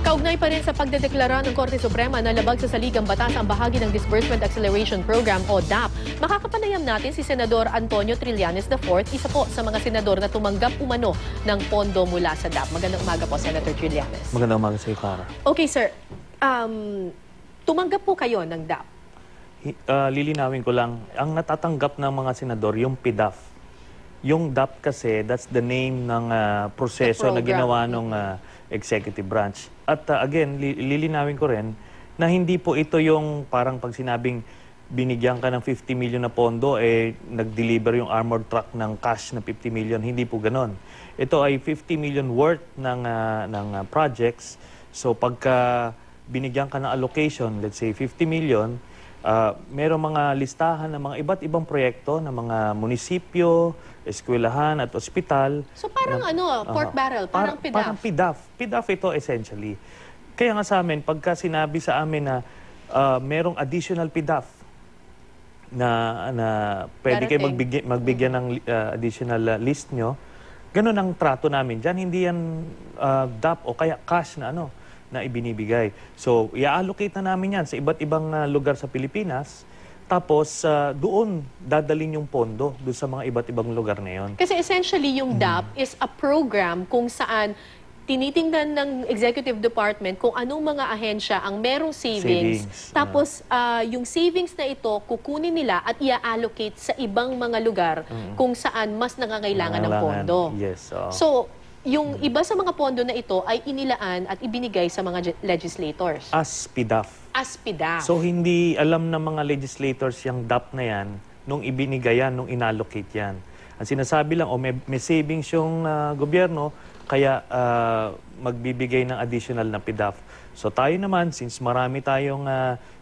Kaugnay pa rin sa pagdedeklara ng Korte Suprema na labag sa saligang batas ang bahagi ng Disbursement Acceleration Program o DAP, makakapanayam natin si Senador Antonio Trillanes IV, isa po sa mga senador na tumanggap umano ng pondo mula sa DAP. Magandang umaga po, Senator Trillanes. Magandang umaga sa iyo, Clara. Okay, sir. Tumanggap po kayo ng DAP? Lilinawin ko lang, ang natatanggap ng mga senador, yung PDAF. Yung DAP kasi, that's the name ng proseso na ginawa ng executive branch. At again, lilinawin ko rin na hindi po ito yung parang pag sinabing binigyan ka ng 50 million na pondo, nag-deliver yung armored truck ng cash na 50 million. Hindi po ganon. Ito ay 50 million worth ng projects. So pagka binigyan ka ng allocation, let's say 50 million, merong mga listahan ng mga iba't ibang proyekto ng mga munisipyo, eskwelahan at ospital. So parang pork barrel, parang PDAF. Parang PDAF. PDAF ito essentially. Kaya nga sa amin, pagka sinabi sa amin na merong additional PDAF na pwede kayo magbigyan ng additional list nyo, ganun ang trato namin dyan. Hindi yan DAP o kaya cash na ibinibigay. So, i-allocate na namin yan sa iba't ibang lugar sa Pilipinas. Tapos, doon dadalhin yung pondo doon sa mga iba't ibang lugar na yun. Kasi essentially, yung DAP is a program kung saan tinitingnan ng Executive Department kung anong mga ahensya ang merong savings. Tapos, yung savings na ito, kukunin nila at i-allocate sa ibang mga lugar kung saan mas nangangailangan ng pondo. Yes. So, yung iba sa mga pondo na ito ay inilaan at ibinigay sa mga legislators. As PDAF. As PDAF. So, hindi alam ng mga legislators yung DAP na yan nung ibinigay yan, nung inallocate yan. Ang sinasabi lang, may savings yung gobyerno, kaya magbibigay ng additional na PDAF. So, tayo naman, since marami tayong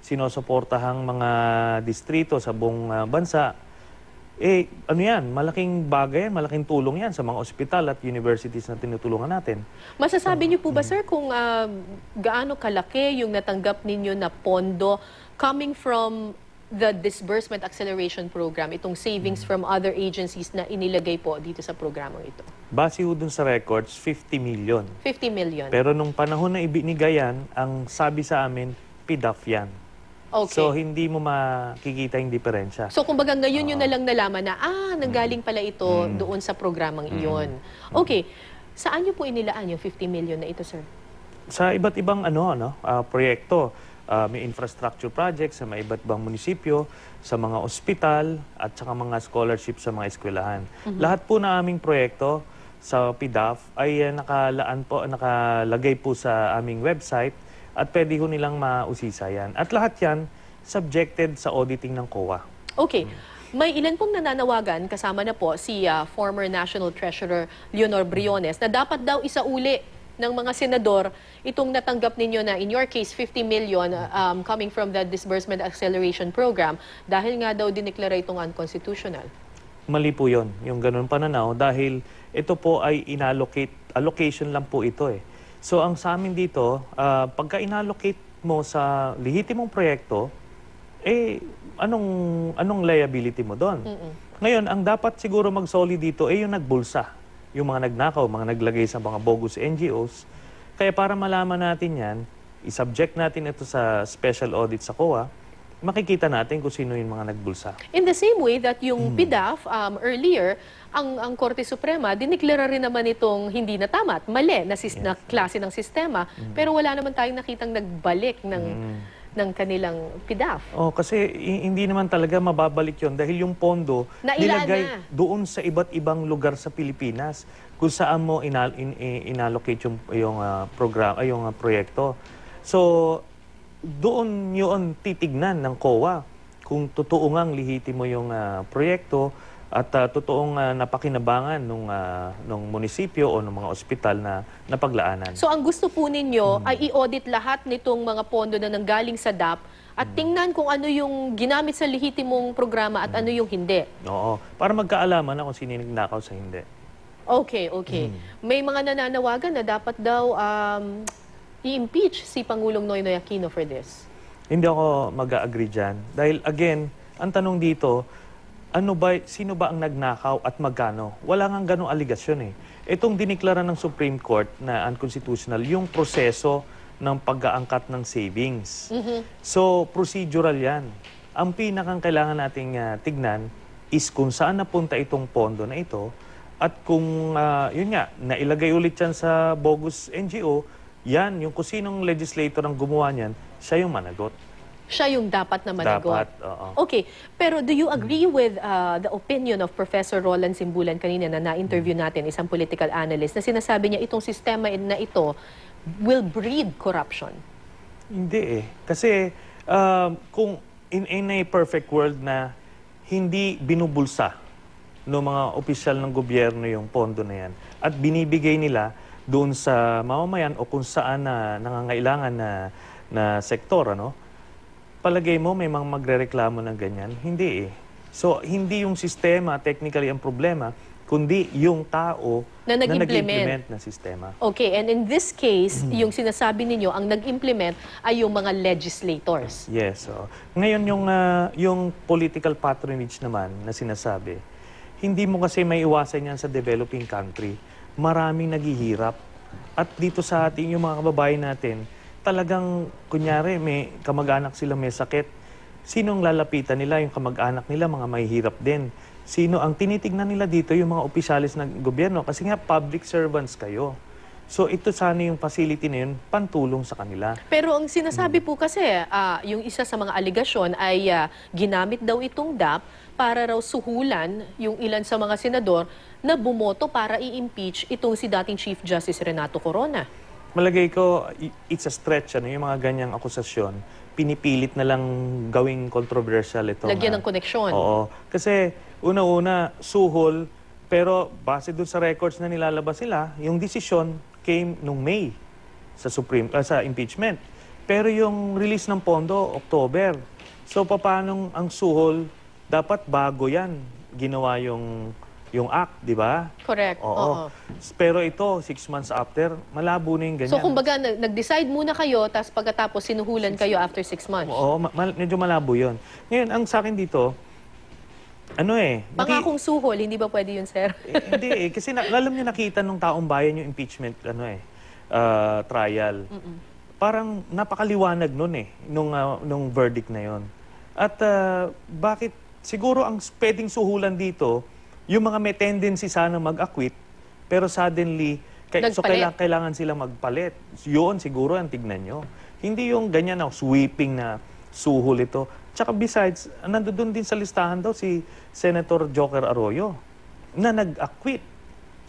sinusuportahang mga distrito sa buong bansa, ano yan, malaking bagay yan, malaking tulong yan sa mga ospital at universities na tinutulungan natin. Masasabi niyo po ba, sir, kung gaano kalaki yung natanggap ninyo na pondo coming from the Disbursement Acceleration Program, itong savings from other agencies na inilagay po dito sa programang ito? Base ho dun sa records, 50 million. 50 million. Pero nung panahon na ibinigay yan, ang sabi sa amin, PDAF yan. Okay. So, hindi mo makikita yung diferensya. So, kumbaga ngayon yun na lang nalaman na, nanggaling pala ito doon sa programang iyon. Okay. Saan nyo po inilaan yung 50 million na ito, sir? Sa iba't ibang proyekto. May infrastructure projects sa mga iba't ibang munisipyo, sa mga ospital, at saka mga scholarship sa mga eskwelahan. Lahat po na aming proyekto sa PDAF ay nakalagay po sa aming website at pwede ho nilang mausisa yan. At lahat yan subjected sa auditing ng COA. Okay. May ilan pong nananawagan, kasama na po si former National Treasurer Leonor Briones, na dapat daw isauli ng mga senador itong natanggap ninyo na, in your case, 50 million coming from the Disbursement Acceleration Program dahil nga daw dineklara itong unconstitutional. Mali po yun, yung ganun pananaw, dahil ito po ay allocation lang po ito eh. So ang sa amin dito, pagka inallocate mo sa lehitimong proyekto, anong liability mo doon? Ngayon, ang dapat siguro mag-solid dito yung nagbulsa. Yung mga nagnakaw, mga naglagay sa mga bogus NGOs. Kaya para malaman natin yan, i-subject natin ito sa special audit sa COA, makikita natin kung sino yung mga nagbulsa. In the same way that yung PDAF, earlier, ang Korte Suprema, dineklara rin naman itong hindi na tama at mali na klase ng sistema, pero wala naman tayong nakitang nagbalik ng kanilang PDAF. Kasi hindi naman talaga mababalik yon dahil yung pondo nilagay doon sa iba't ibang lugar sa Pilipinas kung saan mo inallocate yung proyekto. So, doon yun titignan ng COA kung totoo ngang lihiti mo yung proyekto at totoong napakinabangan nung munisipyo o ng mga ospital na napaglaanan. So ang gusto po ninyo ay i-audit lahat nitong mga pondo na nanggaling sa DAP at tingnan kung ano yung ginamit sa lehitimong programa at ano yung hindi. Oo, para magkaalaman na kung sino yung nagnakaw sa hindi. Okay. May mga nananawagan na dapat daw i-impeach si Pangulong Noynoy Aquino for this. Hindi ako mag-agree dyan. Dahil again, ang tanong dito, sino ba ang nagnakaw at magkano? Wala nga ganong aligasyon eh. Itong diniklara ng Supreme Court na unconstitutional, yung proseso ng pag-aangkat ng savings. So, procedural yan. Ang pinakang kailangan nating tignan is kung saan napunta itong pondo na ito at kung, yun nga, nailagay ulit yan sa bogus NGO, yan, yung kung sinong legislator ang gumawa niyan, siya yung managot. Siya yung dapat na managot. Dapat, oo. Okay, pero do you agree with the opinion of Professor Roland Simbulan kanina na na-interview natin, isang political analyst, na sinasabi niya itong sistema na ito will breed corruption? Hindi eh. Kasi kung in a perfect world na hindi binubulsa ng mga opisyal ng gobyerno yung pondo na yan at binibigay nila doon sa mamamayan o kung saan na nangangailangan na sektor, ano? Palagay mo may mga magrereklamo ng ganyan? Hindi eh. So, hindi yung sistema technically ang problema, kundi yung tao Na na nag-implement. nag-implement ng sistema. Okay, and in this case, yung sinasabi ninyo, ang nag-implement ay yung mga legislators. Yes. So, ngayon yung political patronage naman na sinasabi, hindi mo kasi may iwasan yan sa developing country. Maraming naghihirap. At dito sa ating yung mga kababayan natin, talagang, kunyari, may kamag-anak sila may sakit. Sinong lalapitan nila? Yung kamag-anak nila, mga mahihirap din. Sino ang tinitignan nila dito? Yung mga opisyalis ng gobyerno. Kasi nga, public servants kayo. So, ito sana yung facility na yun, pantulong sa kanila. Pero ang sinasabi po kasi, yung isa sa mga aligasyon ay ginamit daw itong DAP para raw suhulan yung ilan sa mga senador na bumoto para i-impeach itong si dating Chief Justice Renato Corona. Malagay ko, it's a stretch, yung mga ganyang akusasyon. Pinipilit na lang gawing controversial ito. Lagyan ng koneksyon. Oo. Kasi, una-una, suhol, pero base dun sa records na nilalabas sila, yung desisyon came nung May sa sa impeachment. Pero yung release ng pondo, October. So, paano ang suhol? Dapat bago yan ginawa yung act, di ba? Correct. Oo. Pero ito, 6 months after, malabo na yung ganyan. So, kumbaga, nag-decide muna kayo, tapos pagkatapos sinuhulan kayo after 6 months. Oo, medyo malabo yun. Ngayon, ang sa akin dito, Pangakong suhol, hindi ba pwede yun, sir? hindi eh. Kasi alam niyo, nakita nung taong bayan yung impeachment, trial. Parang napakaliwanag nun eh, nung verdict na yun. At bakit, siguro ang pwedeng suhulan dito, yung mga may tendency sana mag-acquit, pero suddenly, kailangan sila magpalit. Yun, siguro ang tignan nyo. Hindi yung ganyan na sweeping na suhol ito. Tsaka besides, nandoon din sa listahan daw si Senator Joker Arroyo na nag-acquit.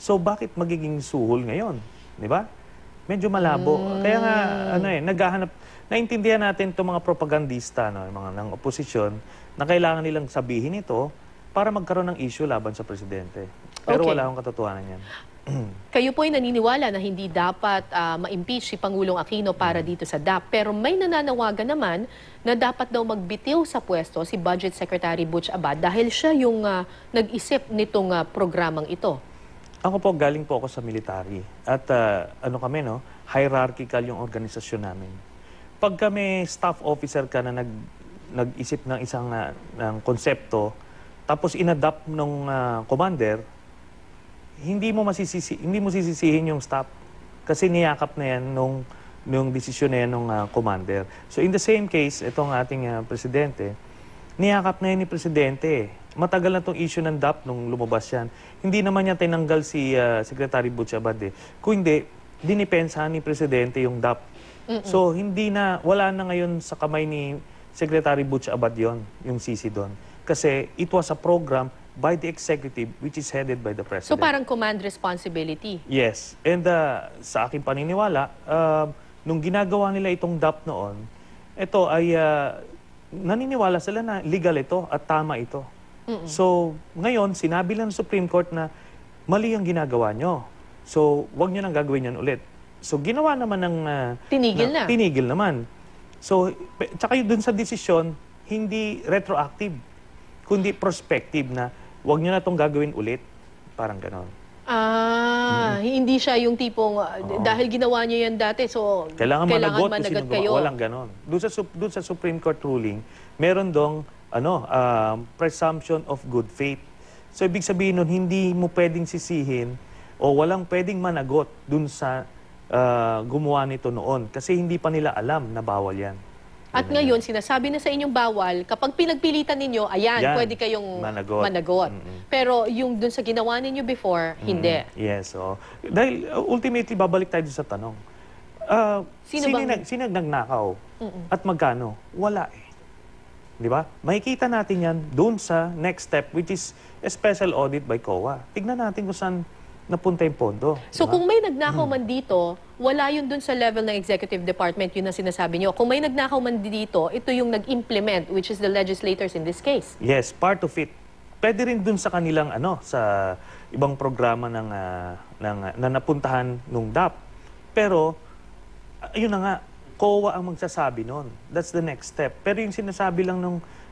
So bakit magiging suhol ngayon? Di ba? Medyo malabo. Kaya nga, naghahanap, naintindihan natin itong mga propagandista, yung mga ng oposisyon, na kailangan nilang sabihin ito para magkaroon ng issue laban sa presidente. Pero Okay. wala akong katotohanan yan. Kayo po ay naniniwala na hindi dapat ma-impeach si Pangulong Aquino para dito sa DAP. Pero may nananawagan naman na dapat daw magbitiw sa pwesto si Budget Secretary Butch Abad dahil siya yung nag-isip nitong programang ito. Ako po, galing po ako sa military. At hierarchical yung organisasyon namin. Pag kami staff officer ka na nag-isip ng isang ng konsepto, tapos inadapt ng commander, hindi mo sisisihin yung staff kasi niyakap na yan nung desisyon na yan ng commander. So in the same case, itong ating presidente, niyakap na yan ni presidente. Matagal na itong issue ng DAP nung lumabas yan. Hindi naman yan tinanggal si Secretary Butch Abad eh. Kung hindi, dinipensahan ni presidente yung DAP. So wala na ngayon sa kamay ni Secretary Butch Abad yung CC doon. Kasi it was a program by the executive which is headed by the president. So parang command responsibility. Yes. And sa aking paniniwala, nung ginagawa nila itong DAP noon, ito ay naniniwala sila na legal ito at tama ito. So ngayon, sinabi lang ng Supreme Court na mali ang ginagawa nyo. So wag nyo nang gagawin yan ulit. So ginawa naman ng... Tinigil naman. So, tsaka yun dun sa desisyon, hindi retroactive, kundi prospective na wag nyo na itong gagawin ulit. Parang ganon. Hindi siya yung tipong, dahil ginawa nyo yan dati, so kailangan managot kayo. Walang ganon. Doon sa Supreme Court ruling, meron dong presumption of good faith. So, ibig sabihin nun, hindi mo pwedeng sisihin o walang pwedeng managot dun sa gumawa nito noon kasi hindi pa nila alam na bawal yan. At ngayon, sinasabi na sa inyong bawal, kapag pinagpilitan ninyo, ayan, Yan, pwede kayong managot. managot. Pero yung dun sa ginawa ninyo before, hindi. Yes. So, dahil ultimately, babalik tayo sa tanong. Sino nagnakaw? At magkano? Wala eh. Di ba? Makikita natin yan doon sa next step, which is a special audit by COA. Tignan natin kung saan napunta yung pondo. So kung may nagnakaw man dito, wala yun dun sa level ng executive department, yun ang sinasabi nyo. Kung may nagnakaw man dito, ito yung nag-implement, which is the legislators in this case. Yes, part of it. Pwede rin dun sa kanilang sa ibang programa na napuntahan nung DAP. Pero ayun na nga, COA ang magsasabi nun. That's the next step. Pero yung sinasabi lang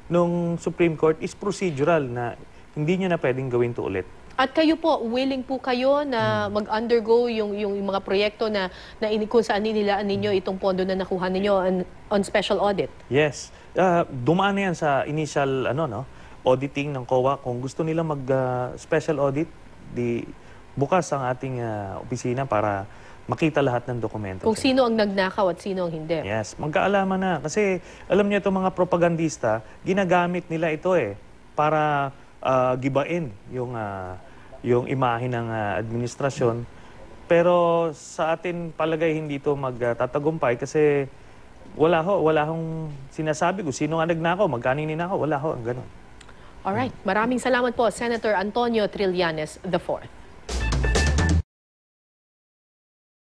nung Supreme Court is procedural na hindi nyo na pwedeng gawin to ulit. At kayo po, willing po kayo na mag-undergo yung mga proyekto na kung saan nilaan ninyo itong pondo na nakuha ninyo on special audit? Yes. Dumaan na yan sa initial auditing ng COA. Kung gusto nila mag-special audit, bukas ang ating opisina para makita lahat ng dokumento. Kung sino ang nagnakaw at sino ang hindi. Yes, magkaalaman na. Kasi alam niyo itong mga propagandista, ginagamit nila ito para gibain yung imahe ng administrasyon. Pero sa atin palagay hindi ito magtatagumpay kasi wala hong sinasabi ko sino nga nagnakaw, magkano ninakaw, wala ho, ang ganun. Alright, maraming salamat po, Senator Antonio Trillanes IV.